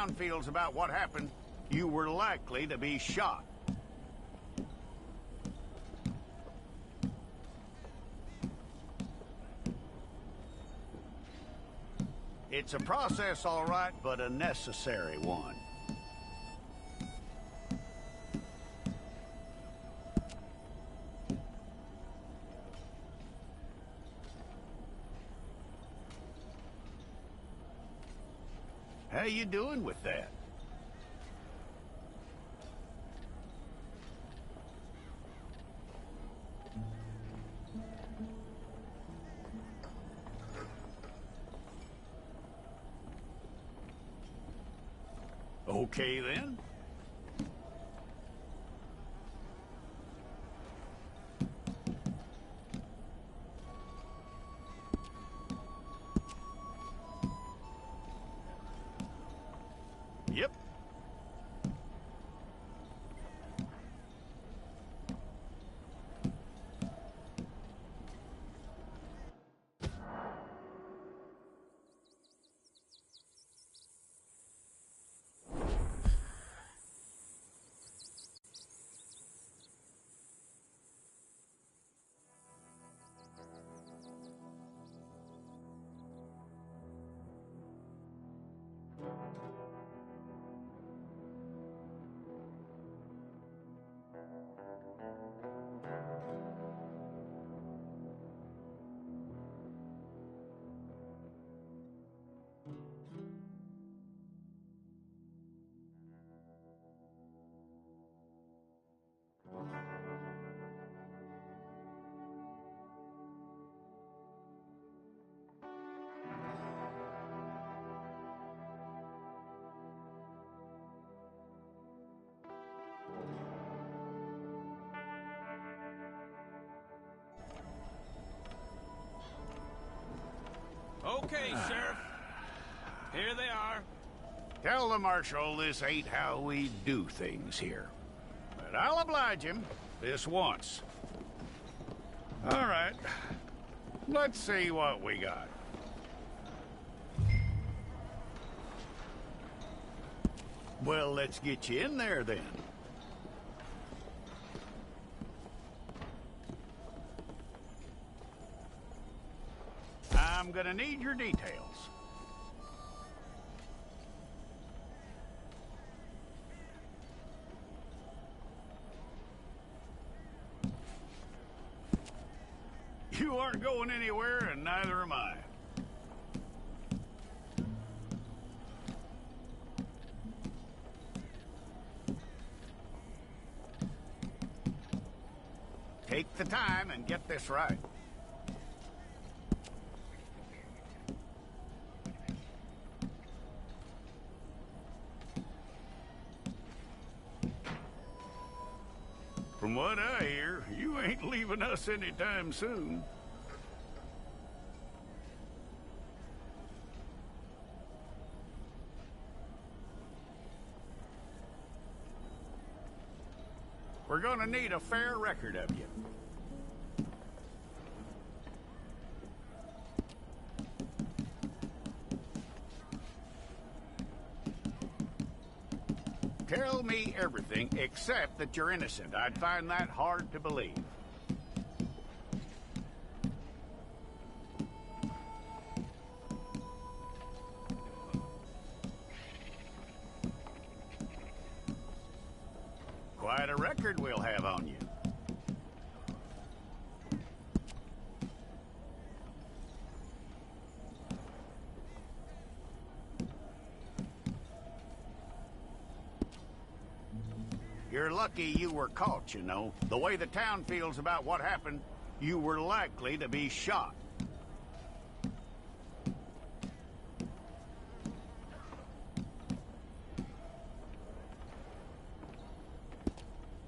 town feels about what happened, you were likely to be shot. It's a process, all right, but a necessary one. How you doing with that? Okay, then. Yep. Okay, Sheriff. Here they are. Tell the Marshal this ain't how we do things here. But I'll oblige him this once. All right. Let's see what we got. Well, let's get you in there then. I'm gonna need your details. You aren't going anywhere, and neither am I. Take the time and get this right. From what I hear, you ain't leaving us anytime soon. We're gonna need a fair record of you. Tell me everything except that you're innocent. I'd find that hard to believe. Quite a record we'll have on you. You're lucky you were caught, you know. The way the town feels about what happened, you were likely to be shot.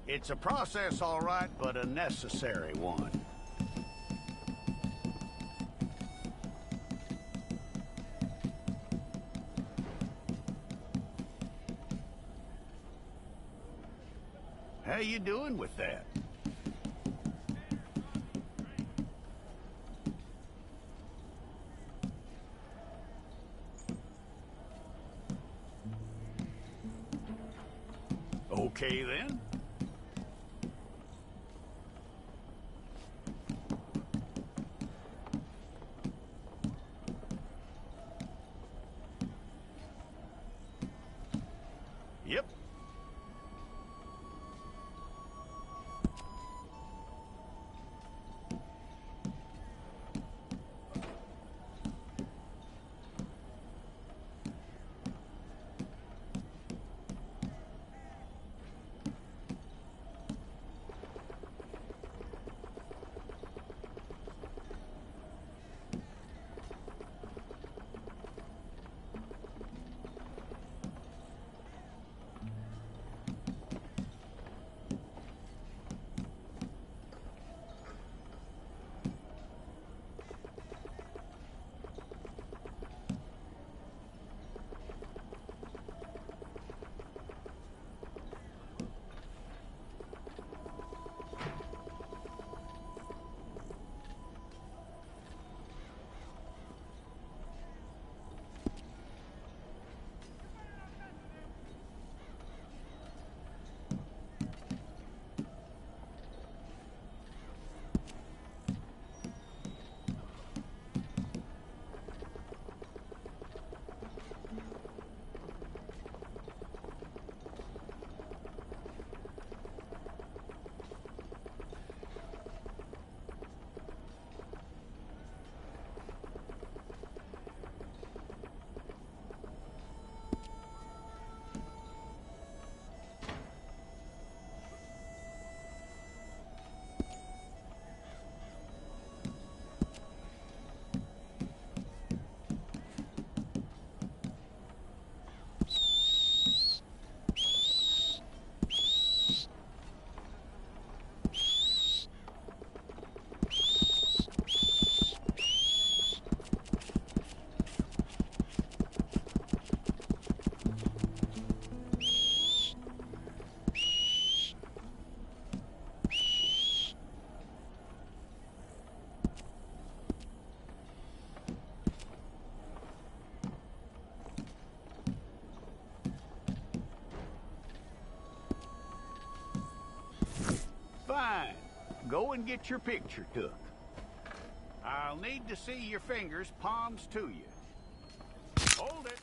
It's a process, all right, but a necessary one. How you doing with that? Okay, then. Yep. Fine. Go and get your picture took. I'll need to see your fingers, palms to you. Hold it.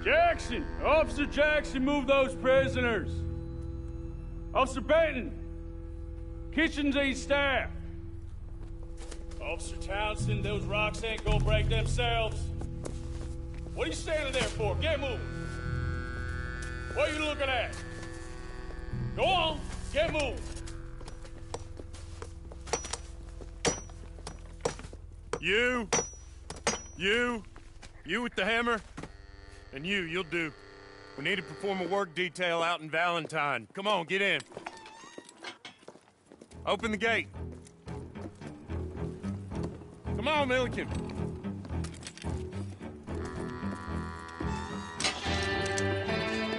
Jackson! Officer Jackson, move those prisoners! Officer Benton! Kitchens ain't staff! Officer Townsend, those rocks ain't gonna break themselves. What are you standing there for? Get moving! What are you looking at? Go on, get moving! You with the hammer? And you'll do. We need to perform a work detail out in Valentine. Come on, get in. Open the gate. Come on, Milliken.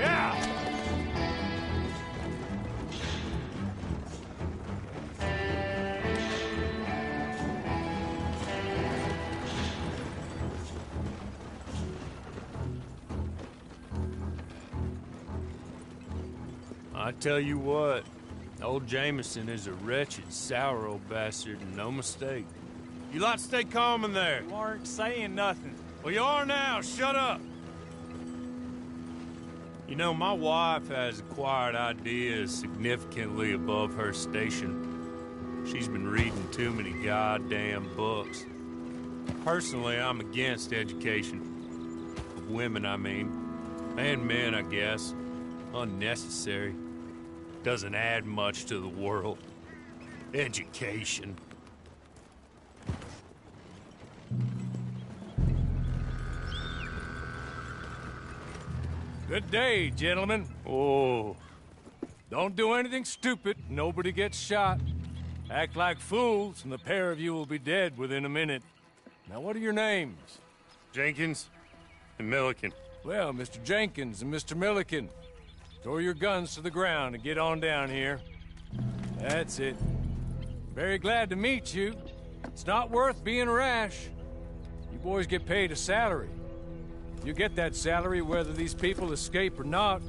Yeah! I tell you what, old Jameson is a wretched, sour old bastard, and no mistake. You lot stay calm in there. You aren't saying nothing. Well, you are now. Shut up. You know, my wife has acquired ideas significantly above her station. She's been reading too many goddamn books. Personally, I'm against education. Of women, I mean. And men, I guess. Unnecessary. Doesn't add much to the world. Education. Good day, gentlemen. Oh, Don't do anything stupid. Nobody gets shot. Act like fools, and the pair of you will be dead within a minute. Now, what are your names? Jenkins and Milliken. Well, Mr. Jenkins and Mr. Milliken, throw your guns to the ground and get on down here. That's it. Very glad to meet you. It's not worth being rash. You boys get paid a salary. You get that salary whether these people escape or not.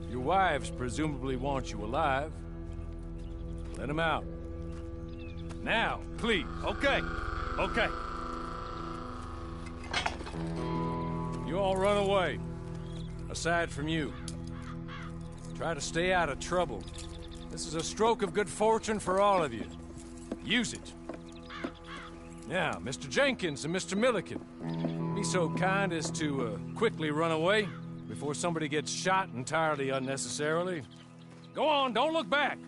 Your wives presumably want you alive. Let them out. Now, please. Okay. You all run away. Aside from you. Try to stay out of trouble. This is a stroke of good fortune for all of you. Use it. Now, Mr. Jenkins and Mr. Milliken, be so kind as to quickly run away before somebody gets shot entirely unnecessarily. Go on, don't look back.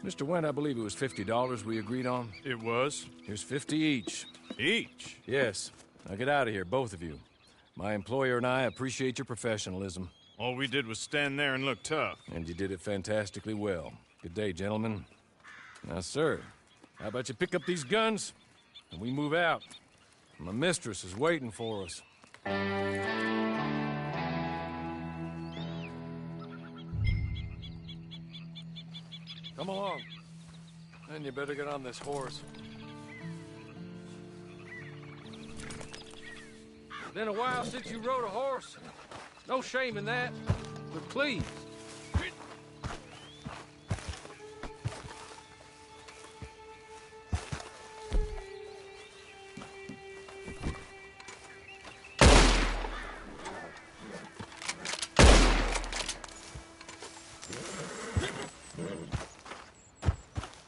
Mr. Wendt, I believe it was $50 we agreed on. It was. Here's 50 each. Each? Yes. Now get out of here, both of you. My employer and I appreciate your professionalism. All we did was stand there and look tough. And you did it fantastically well. Good day, gentlemen. Now, sir, how about you pick up these guns and we move out? My mistress is waiting for us. Come along. And you better get on this horse. Been a while since you rode a horse. No shame in that, but please.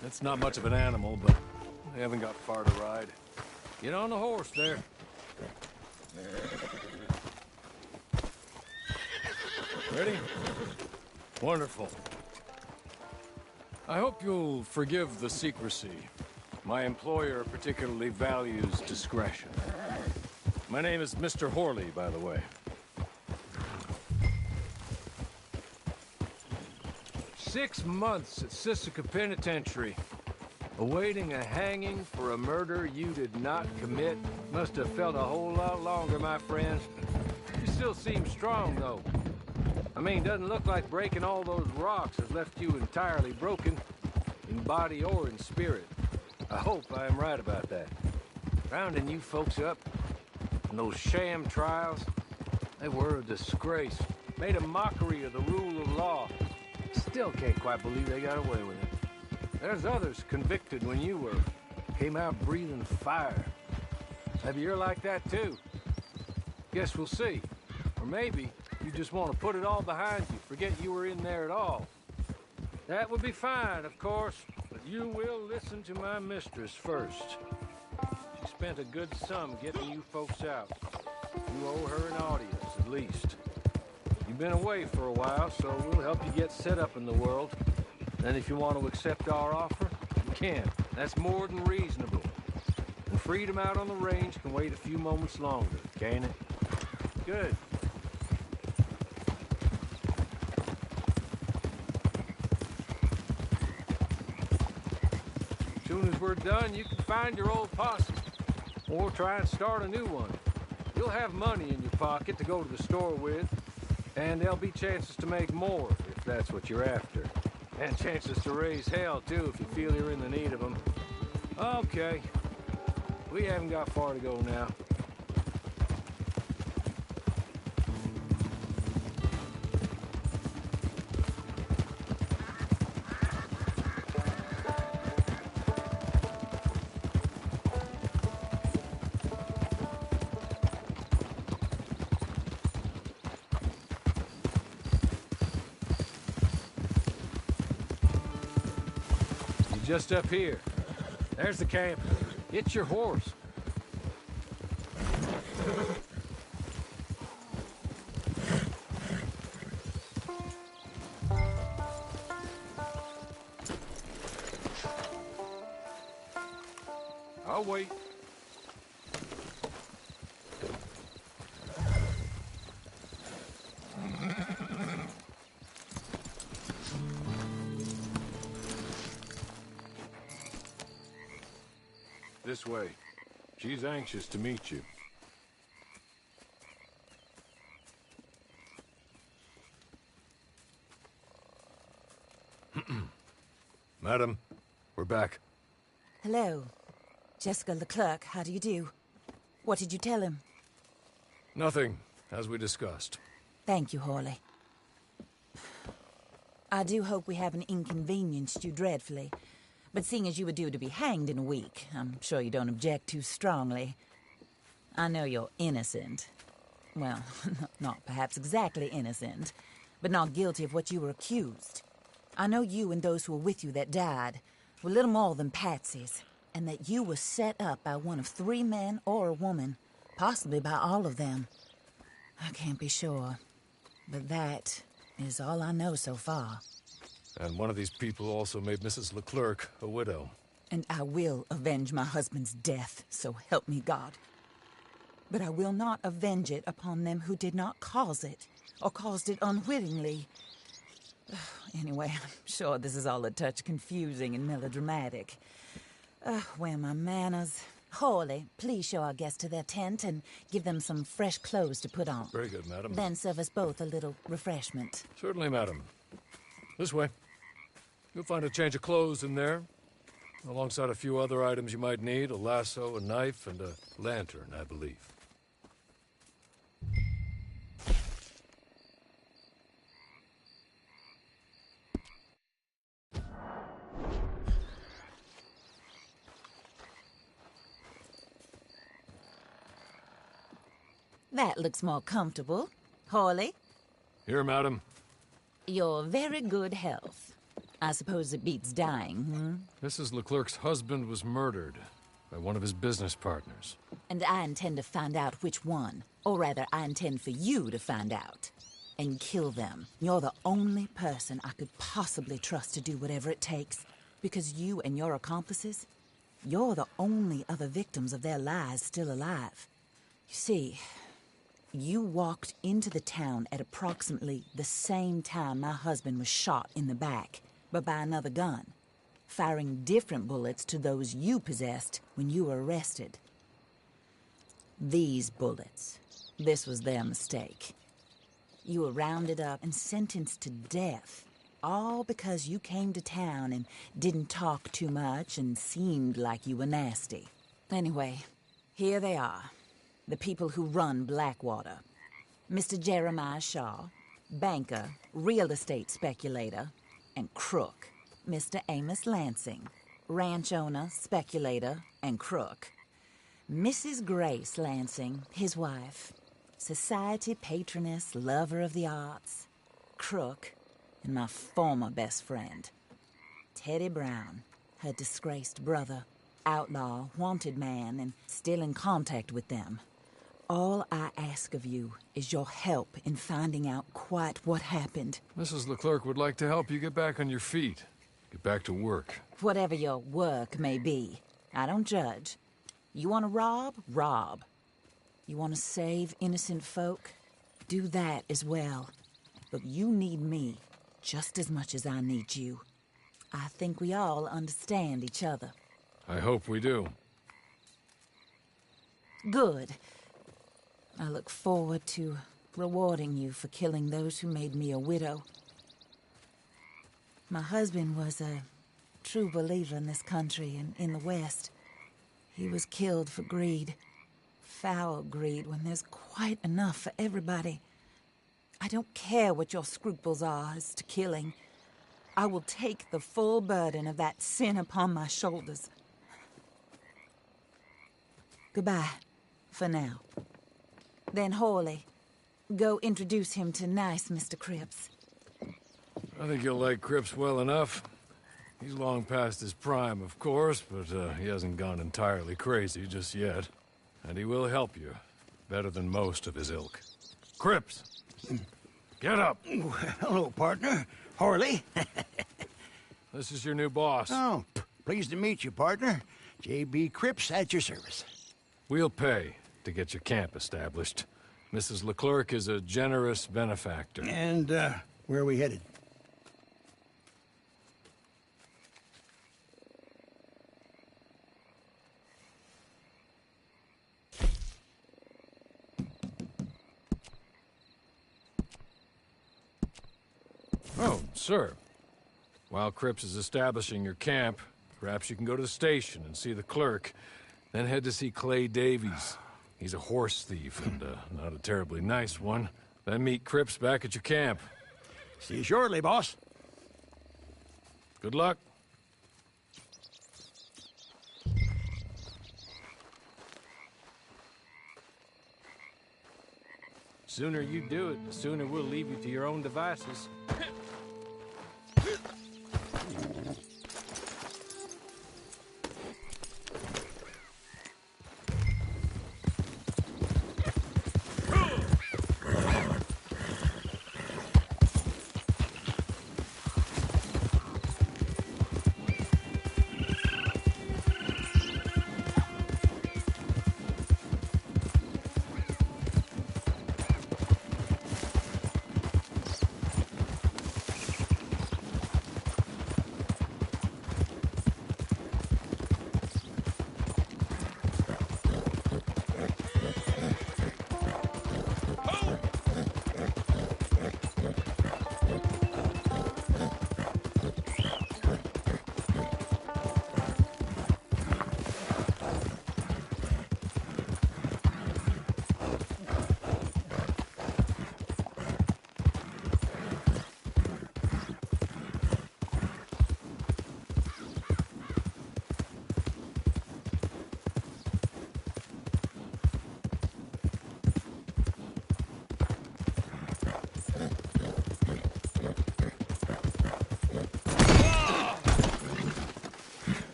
That's not much of an animal, but they haven't got far to ride. Get on the horse there. Ready? Wonderful. I hope you'll forgive the secrecy. My employer particularly values discretion. My name is Mr. Horley, by the way. 6 months at Sisika Penitentiary, awaiting a hanging for a murder you did not commit. Must have felt a whole lot longer, my friend. You still seem strong, though. I mean, doesn't look like breaking all those rocks has left you entirely broken, in body or in spirit. I hope I am right about that. Rounding you folks up, and those sham trials, they were a disgrace. Made a mockery of the rule of law. Still can't quite believe they got away with it. There's others convicted when you were. Came out breathing fire. Maybe you're like that too. Guess we'll see. Or maybe you just want to put it all behind you, forget you were in there at all. That would be fine, of course, but you will listen to my mistress first. She spent a good sum getting you folks out. You owe her an audience, at least. You've been away for a while, so we'll help you get set up in the world. And if you want to accept our offer, you can. That's more than reasonable. And freedom out on the range can wait a few moments longer, can't it? Good. As soon as we're done, you can find your old posse. Or try and start a new one. You'll have money in your pocket to go to the store with. And there'll be chances to make more, if that's what you're after. And chances to raise hell, too, if you feel you're in the need of them. Okay. We haven't got far to go now. just up here. There's the camp. Get your horse. I'll wait. This way. She's anxious to meet you. Madam, we're back. Hello. Jessica Leclerc, how do you do? What did you tell him? Nothing, as we discussed. Thank you, Hawley. I do hope we haven't inconvenienced you dreadfully. But seeing as you were due to be hanged in a week, I'm sure you don't object too strongly. I know you're innocent. Well, not perhaps exactly innocent, but not guilty of what you were accused. I know you and those who were with you that died were little more than patsies, and that you were set up by one of 3 men or a woman, possibly by all of them. I can't be sure, but that is all I know so far. And one of these people also made Mrs. Leclerc a widow. And I will avenge my husband's death, so help me God. But I will not avenge it upon them who did not cause it, or caused it unwittingly. Anyway, I'm sure this is all a touch confusing and melodramatic. Where are my manners? Hawley, please show our guests to their tent and give them some fresh clothes to put on. Very good, madam. Then serve us both a little refreshment. Certainly, madam. This way. You'll find a change of clothes in there, alongside a few other items you might need, a lasso, a knife, and a lantern, I believe. That looks more comfortable. Hawley, Here, madam. your very good health. I suppose it beats dying, Mrs. Leclerc's husband was murdered by one of his business partners. And I intend to find out which one. Or rather, I intend for you to find out. And kill them. You're the only person I could possibly trust to do whatever it takes. Because you and your accomplices, you're the only other victims of their lies still alive. You see, you walked into the town at approximately the same time my husband was shot in the back, but by another gun, firing different bullets to those you possessed when you were arrested. These bullets, this was their mistake. You were rounded up and sentenced to death, all because you came to town and didn't talk too much and seemed like you were nasty. Anyway, here they are, the people who run Blackwater. Mr. Jeremiah Shaw, banker, real estate speculator, and crook. Mr. Amos Lansing, ranch owner, speculator, and crook. Mrs. Grace Lansing, his wife, society patroness, lover of the arts, crook, and my former best friend. Teddy Brown, her disgraced brother, outlaw, wanted man, and still in contact with them. All I ask of you is your help in finding out quite what happened. Mrs. Leclerc would like to help you get back on your feet. Get back to work. Whatever your work may be, I don't judge. You want to rob? Rob. You want to save innocent folk? Do that as well. But you need me just as much as I need you. I think we all understand each other. I hope we do. Good. I look forward to rewarding you for killing those who made me a widow. My husband was a true believer in this country and in the West. He was killed for greed. Foul greed when there's quite enough for everybody. I don't care what your scruples are as to killing. I will take the full burden of that sin upon my shoulders. Goodbye, for now. Then Hawley, go introduce him to nice Mr. Cripps. I think you'll like Cripps well enough. He's long past his prime, of course, but he hasn't gone entirely crazy just yet. And he will help you, better than most of his ilk. Cripps, get up. Hello, partner. Harley. This is your new boss. Oh, pleased to meet you, partner. J.B. Cripps at your service. We'll pay to get your camp established. Mrs. Leclerc is a generous benefactor. And, where are we headed? Oh, sir. While Cripps is establishing your camp, perhaps you can go to the station and see the clerk, then head to see Clay Davies. He's a horse thief, and not a terribly nice one. Then meet Cripps back at your camp. See you shortly, boss. Good luck. Sooner you do it, the sooner we'll leave you to your own devices.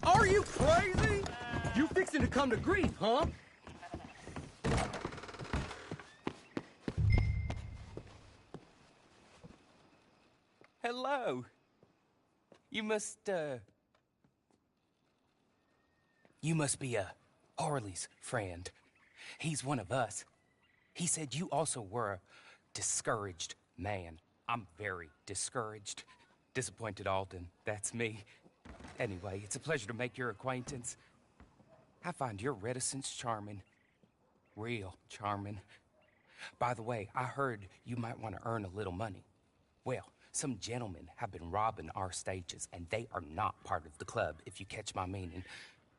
Are you crazy? You fixing to come to grief, huh? Hello. You must be Harley's friend. He's one of us. He said you also were a discouraged man. I'm very discouraged. Disappointed Alden, that's me. Anyway, it's a pleasure to make your acquaintance. I find your reticence charming. Real charming. By the way, I heard you might want to earn a little money. Well, some gentlemen have been robbing our stages, and they are not part of the club, if you catch my meaning.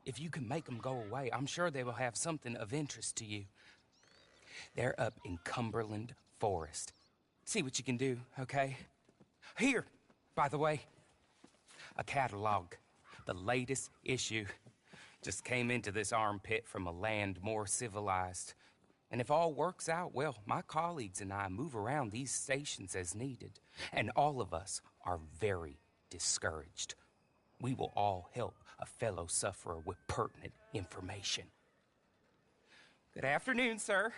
If you can make them go away, I'm sure they will have something of interest to you. They're up in Cumberland Forest. See what you can do, okay? Here, by the way, a catalog. The latest issue. Just came into this armpit from a land more civilized. And if all works out, well, my colleagues and I move around these stations as needed. And all of us are very discouraged. We will all help a fellow sufferer with pertinent information. Good afternoon, sir.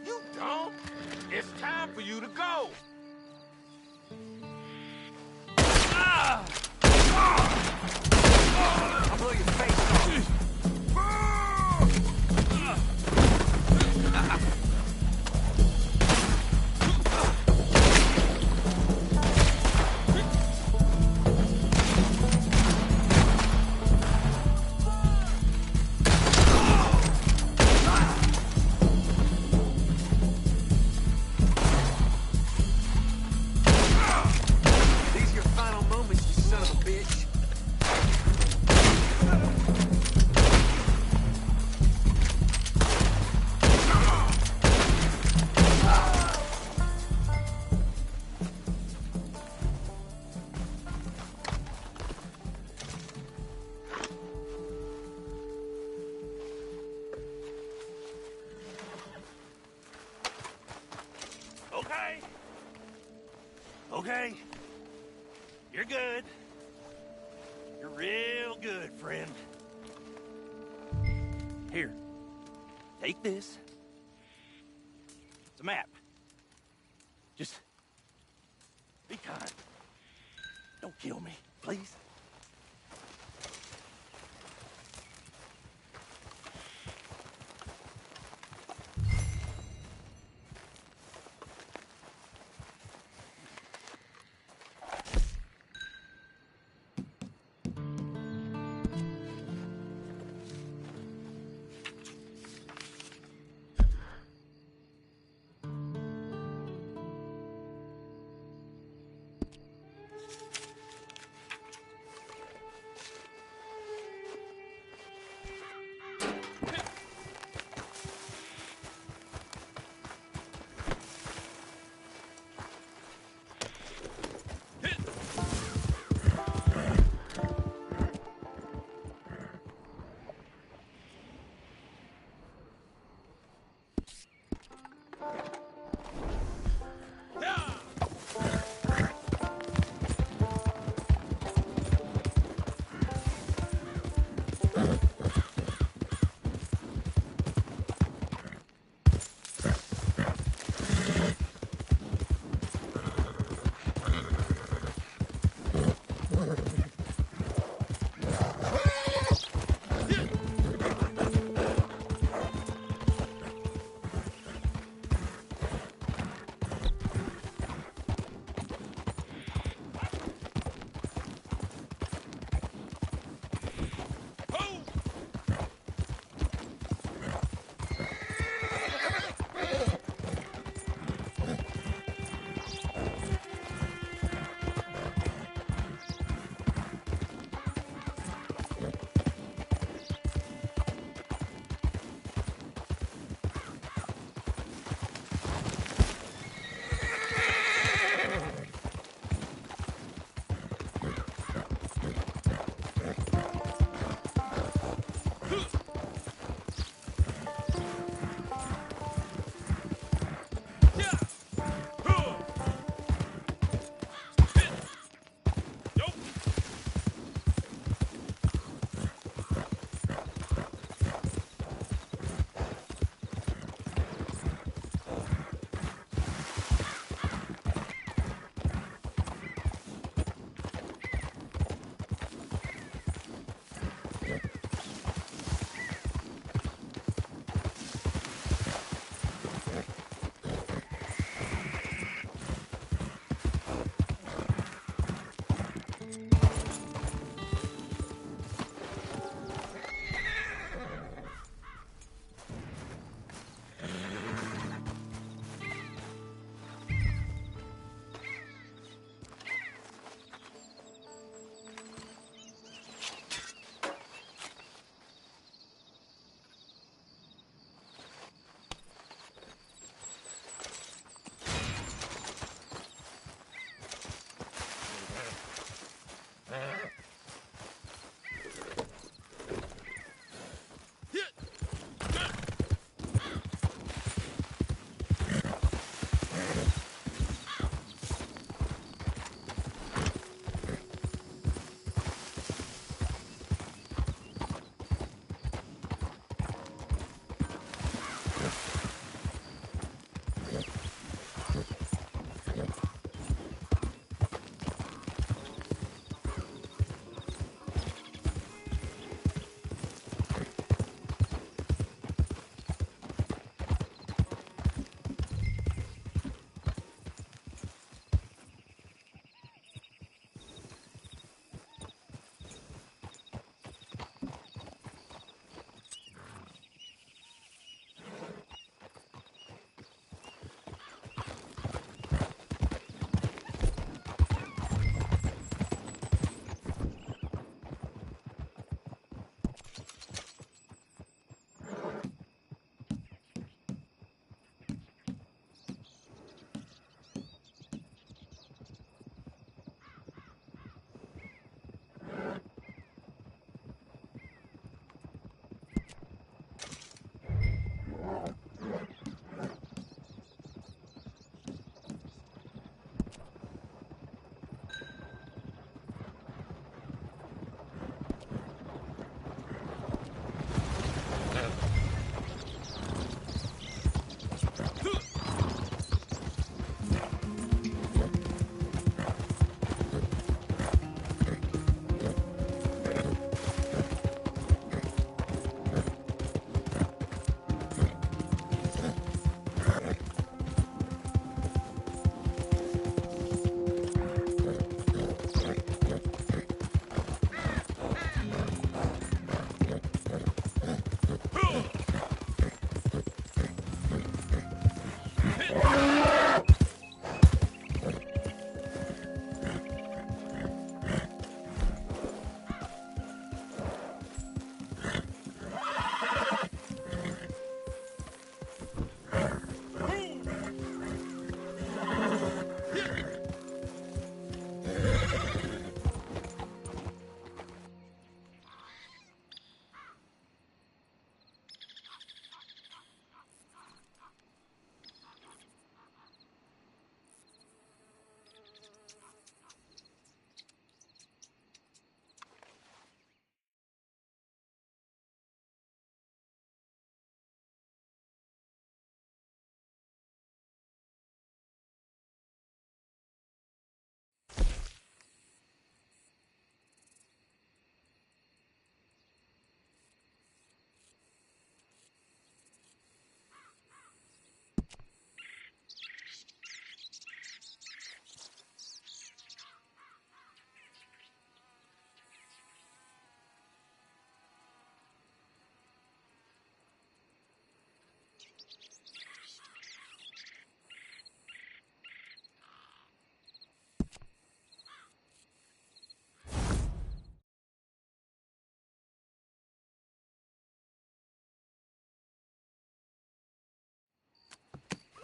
You dumb! It's time for you to go! I'll blow your face off. These are your final moments, you son of a bitch. Okay. Okay. You're good. You're real good, friend. Here. Take this. It's a map. Just be kind. Don't kill me, please.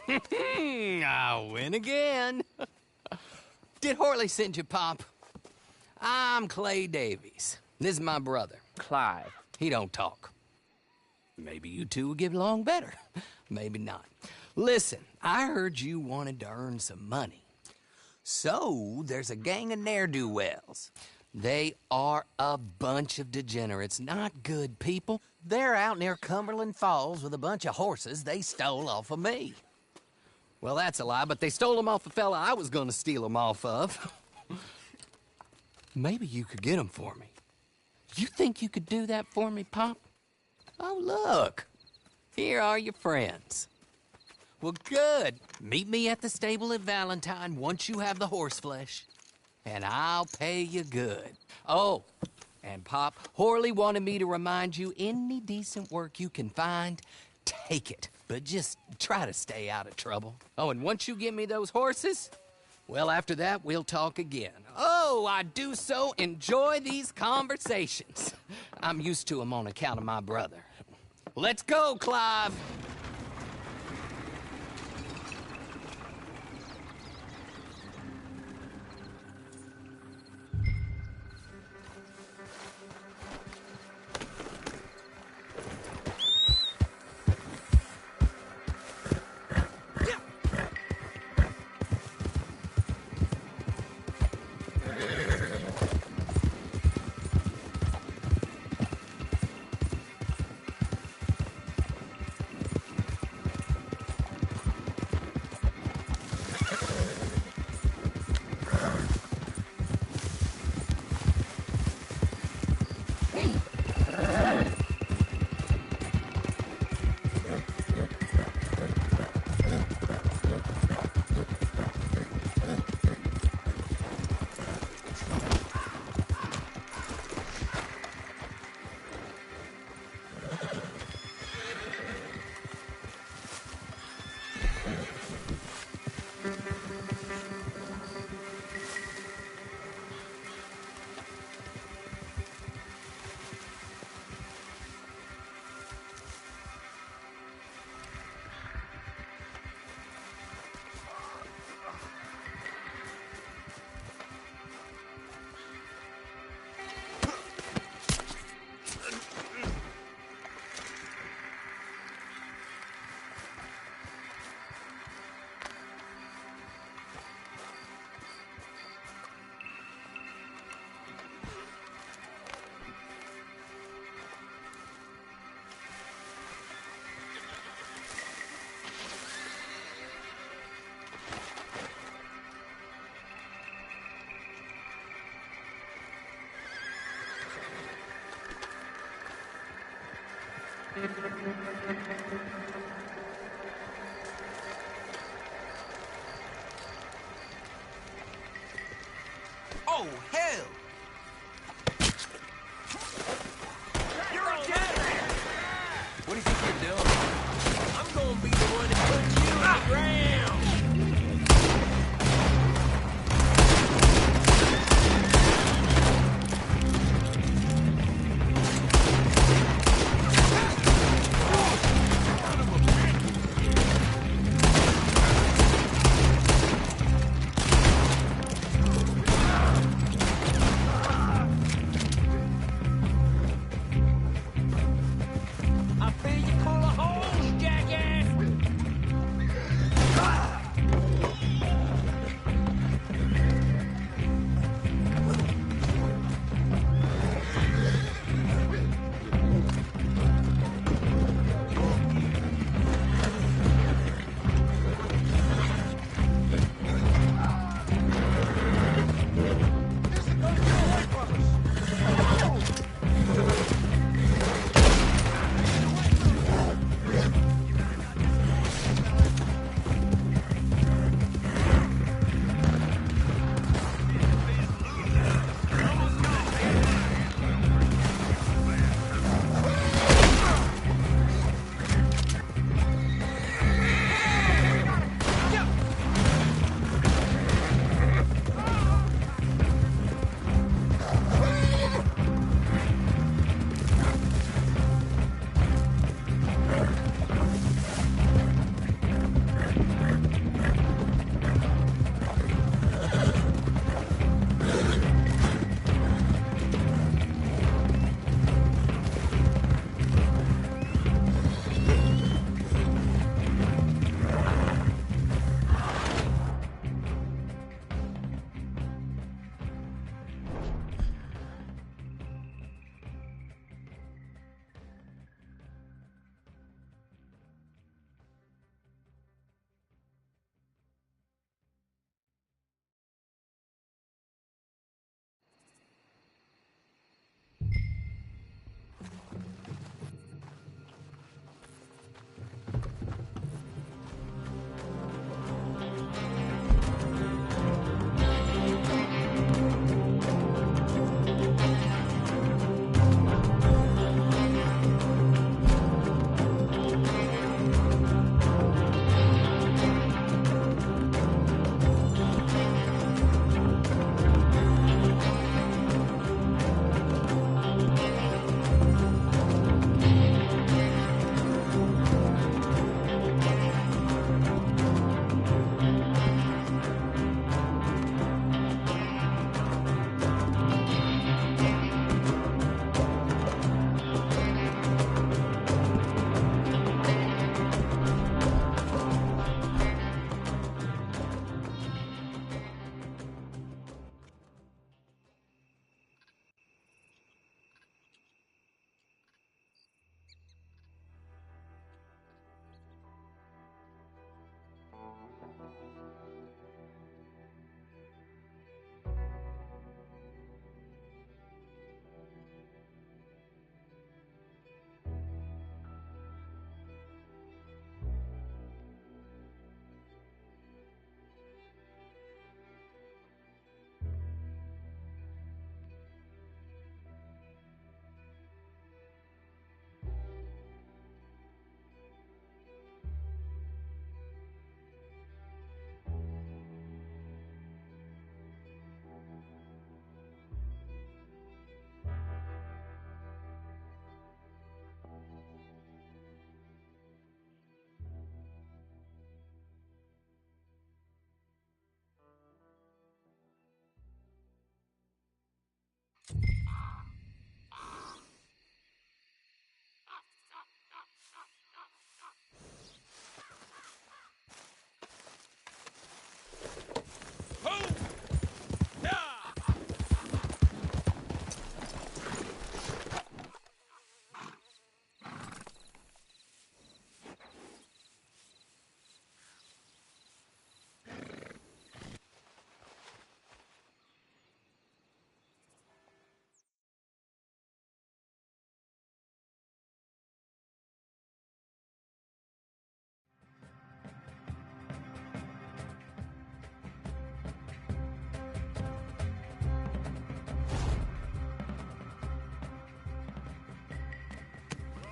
I win again. Did Horley send you, Pop? I'm Clay Davies. This is my brother, Clive. He don't talk. Maybe you two will get along better. Maybe not. Listen, I heard you wanted to earn some money. So, there's a gang of ne'er-do-wells. They are a bunch of degenerates, not good people. They're out near Cumberland Falls with a bunch of horses they stole off of me. Well, that's a lie, but they stole them off the fella I was gonna steal them off of. Maybe you could get them for me. You think you could do that for me, Pop? Oh, look. Here are your friends. Well, good. Meet me at the stable at Valentine once you have the horse flesh, and I'll pay you good. Oh, and Pop, Horley wanted me to remind you, any decent work you can find, take it. But just try to stay out of trouble. Oh, and once you give me those horses, well, after that, we'll talk again. Oh, I do so enjoy these conversations. I'm used to them on account of my brother. Let's go, Clive. Oh, hell! You're a dead man! What do you think you're doing? I'm gonna be the one that puts you on the ground! I feel you pull a hose, jackass!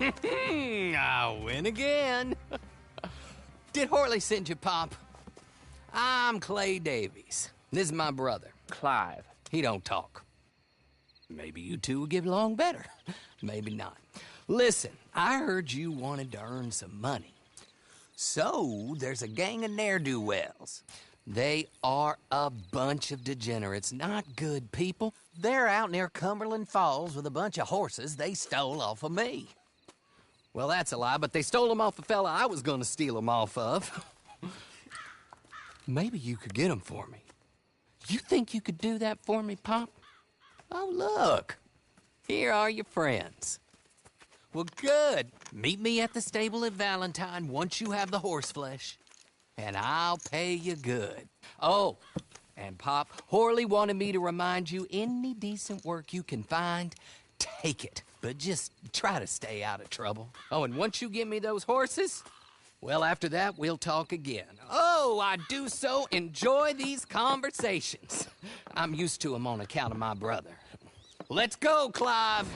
I win again. Did Horley send you, Pop? I'm Clay Davies. This is my brother, Clive. He don't talk. Maybe you two will get along better. Maybe not. Listen, I heard you wanted to earn some money. So, there's a gang of ne'er-do-wells. They are a bunch of degenerates, not good people. They're out near Cumberland Falls with a bunch of horses they stole off of me. Well, that's a lie, but they stole them off a fella I was gonna steal them off of. Maybe you could get them for me. You think you could do that for me, Pop? Oh, look. Here are your friends. Well, good. Meet me at the stable at Valentine once you have the horse flesh, and I'll pay you good. Oh, and Pop, Horley wanted me to remind you, any decent work you can find, take it. But just try to stay out of trouble. Oh, and once you give me those horses, well, after that, we'll talk again. Oh, I do so enjoy these conversations. I'm used to them on account of my brother. Let's go, Clive.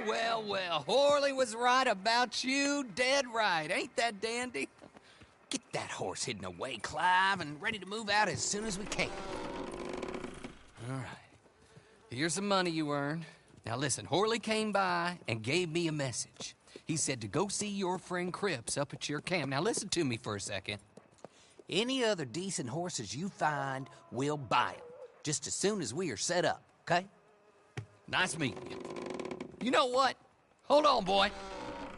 well, well. Horley was right about you, dead right. Ain't that dandy? Get that horse hidden away, Clive, and ready to move out as soon as we can. All right. Here's the money you earned. Now listen, Horley came by and gave me a message. He said to go see your friend Cripps up at your camp. Now listen to me for a second. Any other decent horses you find, we'll buy them. Just as soon as we are set up, okay? Nice meeting you. You know what? Hold on, boy.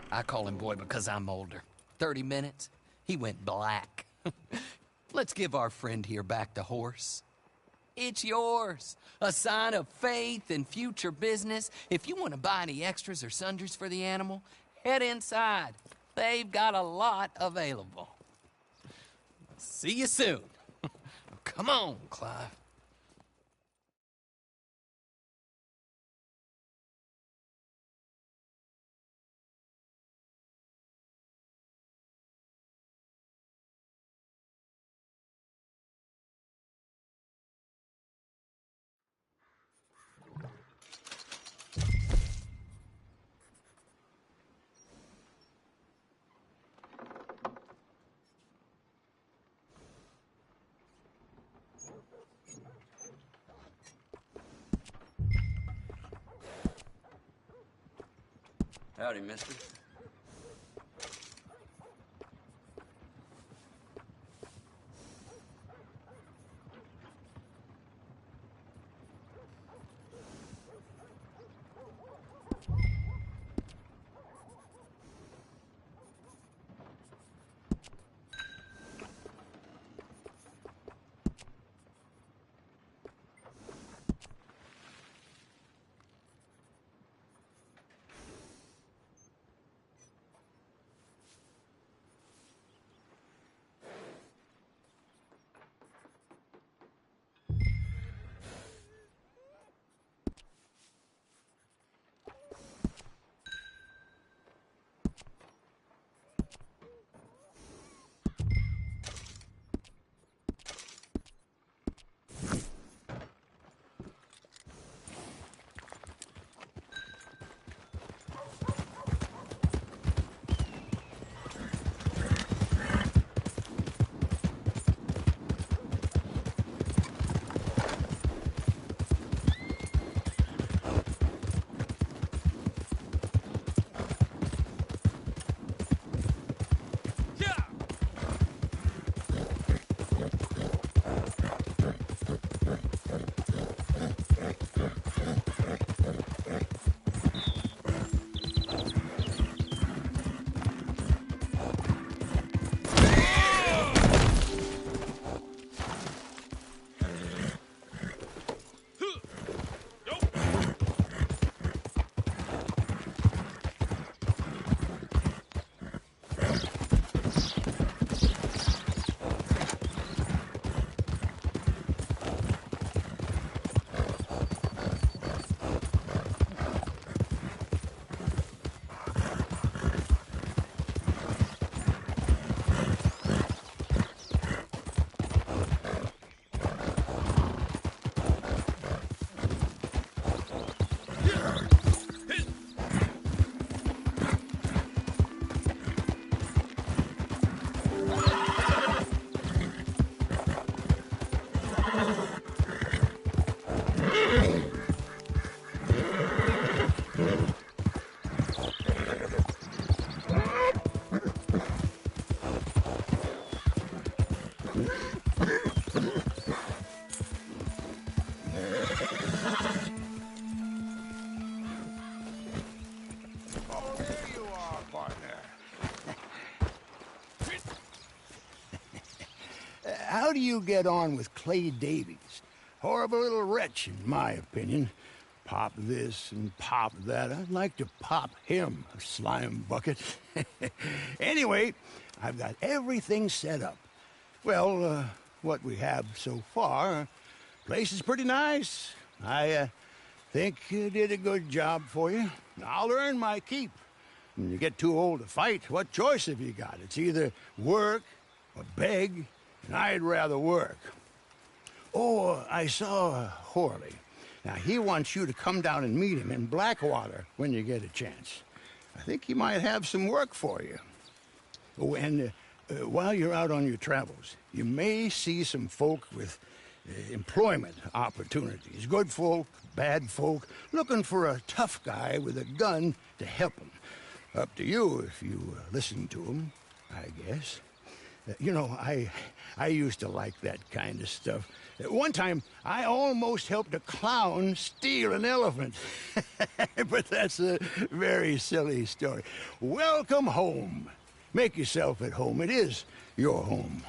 I call him boy because I'm older. 30 minutes, he went black. Let's give our friend here back the horse. It's yours. A sign of faith and future business. If you want to buy any extras or sundries for the animal, head inside. They've got a lot available. See you soon. Come on, Clive. Howdy, mister. How do you get on with Clay Davies? Horrible little wretch, in my opinion. Pop this and pop that. I'd like to pop him, a slime bucket. Anyway, I've got everything set up. Well, what we have so far, place is pretty nice. I think you did a good job for you. I'll earn my keep. When you get too old to fight, what choice have you got? It's either work or beg, and I'd rather work. Oh, I saw Horley. Now, he wants you to come down and meet him in Blackwater when you get a chance. I think he might have some work for you. Oh, and while you're out on your travels, you may see some folk with employment opportunities. Good folk, bad folk, looking for a tough guy with a gun to help them. Up to you if you listen to them, I guess. You know, I used to like that kind of stuff. One time, I almost helped a clown steal an elephant. But that's a very silly story. Welcome home. Make yourself at home. It is your home.